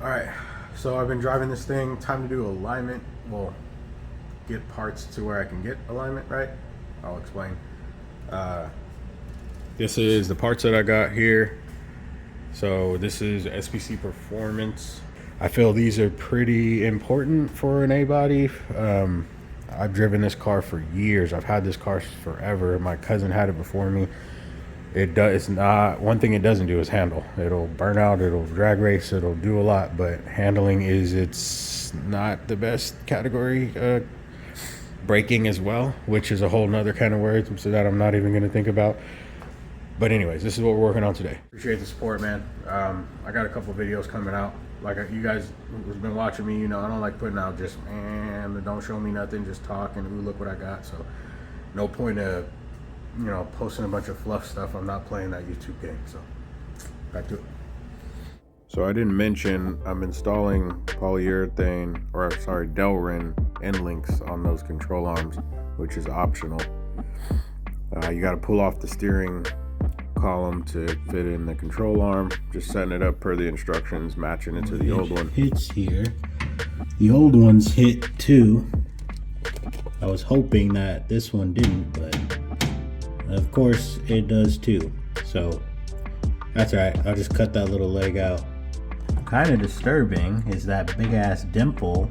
All right, so I've been driving this thing. Time to do alignment. Well, get parts to where I can get alignment right. I'll explain. This is the parts that I got here. So this is SPC Performance. I feel these are pretty important for an A-body. I've driven this car for years. I've had this car forever. My cousin had it before me. It's not, one thing it doesn't do is handle. It'll burn out, it'll drag race, it'll do a lot, but handling it's not the best category. Braking as well, which is a whole nother kind of word, so that I'm not even going to think about. But anyways, this is what we're working on today. Appreciate the support, man. I got a couple videos coming out. Like you guys who's been watching me, you know, I don't like putting out just, man, don't show me nothing, just talk and ooh, look what I got. So no point of, you know, posting a bunch of fluff stuff. I'm not playing that YouTube game. So back to it. So I didn't mention I'm installing polyurethane, or sorry, Delran end links on those control arms, which is optional. You got to pull off the steering column to fit in the control arm. Just setting it up per the instructions, matching it to the old one. Hits here. The old one's hit too. I was hoping that this one didn't, but of course it does too. So that's all right. I'll just cut that little leg out. Kind of disturbing is that big ass dimple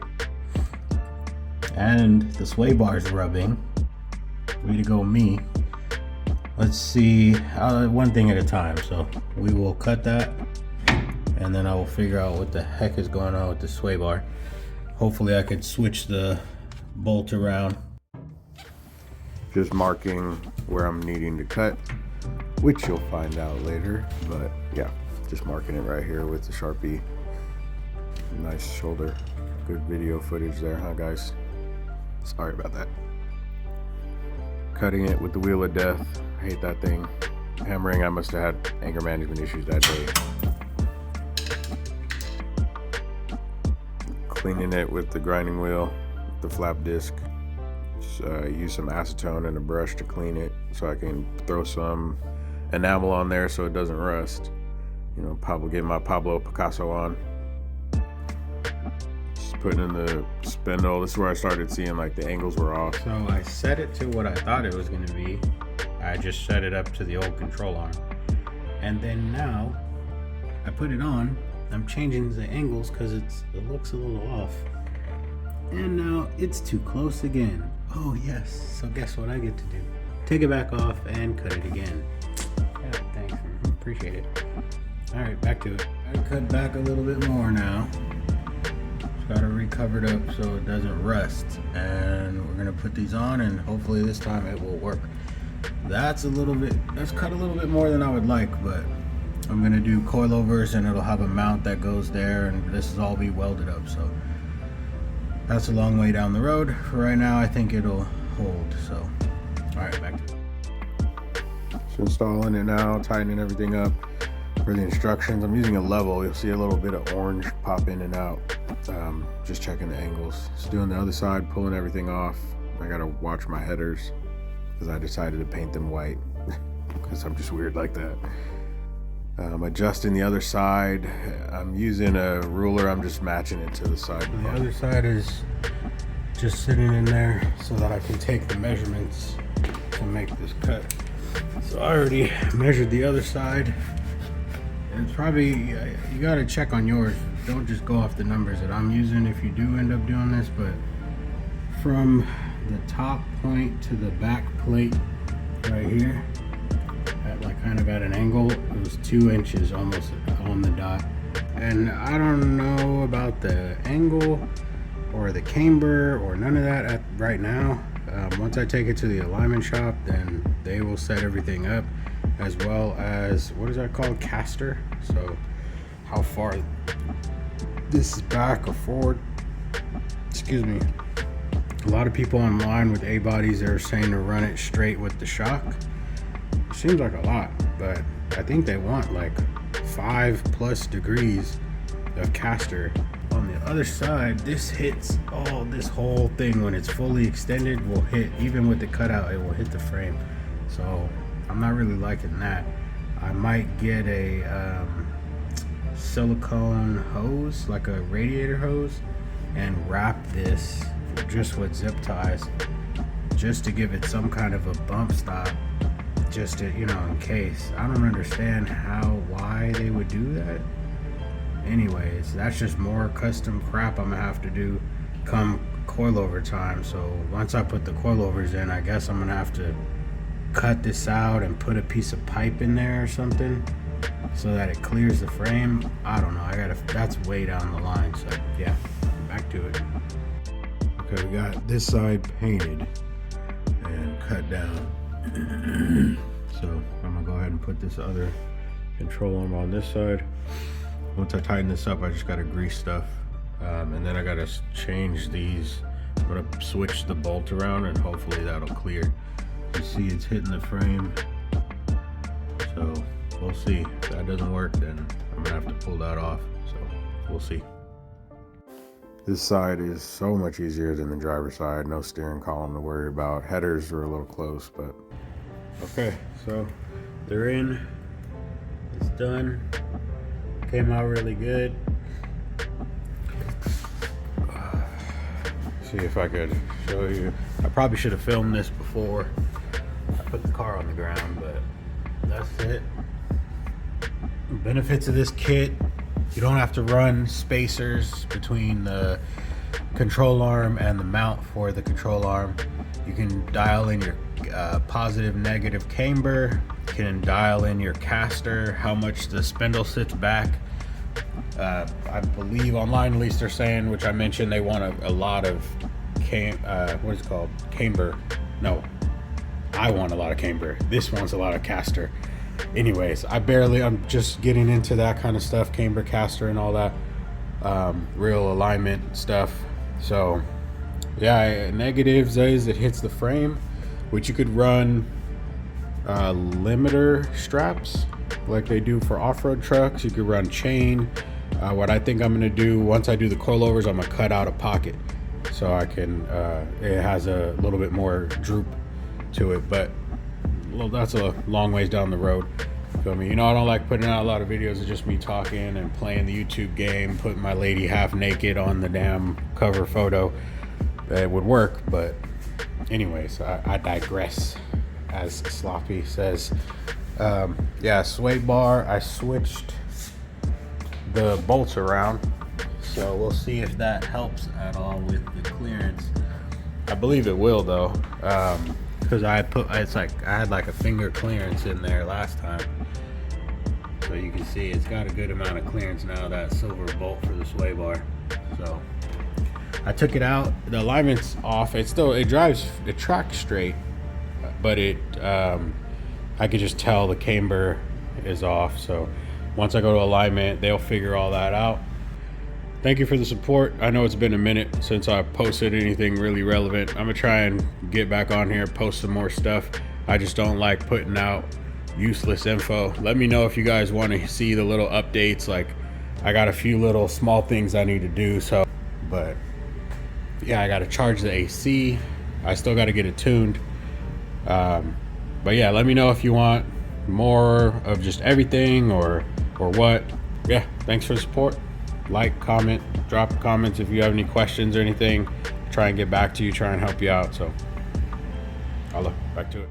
and the sway bars rubbing. Way to go, me. Let's see, one thing at a time. So we will cut that and then I will figure out what the heck is going on with the sway bar. Hopefully I could switch the bolt around. Just marking where I'm needing to cut, which you'll find out later, but yeah, just marking it right here with the Sharpie. Nice shoulder. Good video footage there, huh guys? Sorry about that. Cutting it with the wheel of death. I hate that thing. Hammering, I must have had anger management issues that day. Cleaning it with the grinding wheel, the flap disc. Just, use some acetone and a brush to clean it so I can throw some enamel on there so it doesn't rust. You know, get my Pablo Picasso on. Just putting in the spindle. This is where I started seeing like the angles were off. So I set it to what I thought it was going to be. I just set it up to the old control arm. And then now I put it on. I'm changing the angles because it looks a little off. And now it's too close again. Oh yes, so guess what I get to do? Take it back off and cut it again. Yeah, thanks, appreciate it. All right, back to it. I cut back a little bit more now. Just got it recovered up so it doesn't rust. And we're gonna put these on and hopefully this time it will work. That's cut a little bit more than I would like, but I'm gonna do coilovers and it'll have a mount that goes there and this will all be welded up. So that's a long way down the road. For right now, I think it'll hold. So, all right, back to it. So installing it now, tightening everything up. For the instructions, I'm using a level. You'll see a little bit of orange pop in and out. Just checking the angles. Just doing the other side, pulling everything off. I gotta watch my headers because I decided to paint them white because I'm just weird like that. Adjusting the other side. I'm using a ruler. I'm just matching it to the side. The other side is just sitting in there so that I can take the measurements to make this cut. So I already measured the other side. And it's probably, you gotta check on yours. Don't just go off the numbers that I'm using if you do end up doing this, but from the top point to the back plate right here, kind of at an angle, it was 2 inches almost on the dot. And I don't know about the angle or the camber or none of that right now. Once I take it to the alignment shop, then they will set everything up, as well as, what is that called, caster. So how far this is back or forward, excuse me. A lot of people online with A-bodies are saying to run it straight with the shock. Seems like a lot, but I think they want like 5+ degrees of caster. On the other side, this hits this whole thing when it's fully extended will hit, even with the cutout, it will hit the frame. So I'm not really liking that. I might get a silicone hose, like a radiator hose, and wrap this just with zip ties, just to give it some kind of a bump stop, just to, you know, in case. I don't understand why they would do that. Anyways, that's just more custom crap I'm gonna have to do come coilover time. So once I put the coilovers in, I guess I'm gonna have to cut this out and put a piece of pipe in there or something so that it clears the frame. I don't know, that's way down the line. So yeah, back to it. Okay, we got this side painted and cut down. So I'm gonna go ahead and put this other control arm on this side. Once I tighten this up, I just gotta grease stuff. And then I gotta change these. I'm gonna switch the bolt around and hopefully that'll clear. You see it's hitting the frame. So we'll see. If that doesn't work, then I'm gonna have to pull that off. So we'll see. This side is so much easier than the driver's side. No steering column to worry about. Headers are a little close, but. Okay, so they're in. It's done. Came out really good. See if I could show you. I probably should have filmed this before I put the car on the ground, but that's it. Benefits of this kit: you don't have to run spacers between the control arm and the mount for the control arm. You can dial in your positive, negative camber. You can dial in your caster, how much the spindle sits back. I believe online, at least they're saying, which I mentioned, they want a lot of what is it called? Camber. No, I want a lot of camber. This wants a lot of caster. Anyways, I'm just getting into that kind of stuff, camber, caster, and all that real alignment stuff. So yeah, negatives is it hits the frame, which you could run limiter straps like they do for off-road trucks. You could run chain. What I think I'm gonna do, once I do the coilovers, I'm gonna cut out a pocket so I can it has a little bit more droop to it, but well, that's a long ways down the road. Feel me? You know, I don't like putting out a lot of videos of just me talking and playing the YouTube game, putting my lady half naked on the damn cover photo. It would work, but anyways, I digress, as Sloppy says. Yeah, sway bar, I switched the bolts around, so we'll see if that helps at all with the clearance. I believe it will though, because I had like a finger clearance in there last time, so you can see it's got a good amount of clearance now, that silver bolt for the sway bar. So I took it out, the alignment's off. It tracks straight, but I could just tell the camber is off. So once I go to alignment, they'll figure all that out. Thank you for the support. I know it's been a minute since I posted anything really relevant. I'm gonna try and get back on here, post some more stuff. I just don't like putting out useless info. Let me know if you guys want to see the little updates. Like, I got a few little small things I need to do. So, but yeah, I got to charge the AC. I still got to get it tuned. But yeah, let me know if you want more of just everything or what. Yeah, thanks for the support. Like, comment, drop comments if you have any questions or anything. Try and get back to you, try and help you out. So I'll look back to it.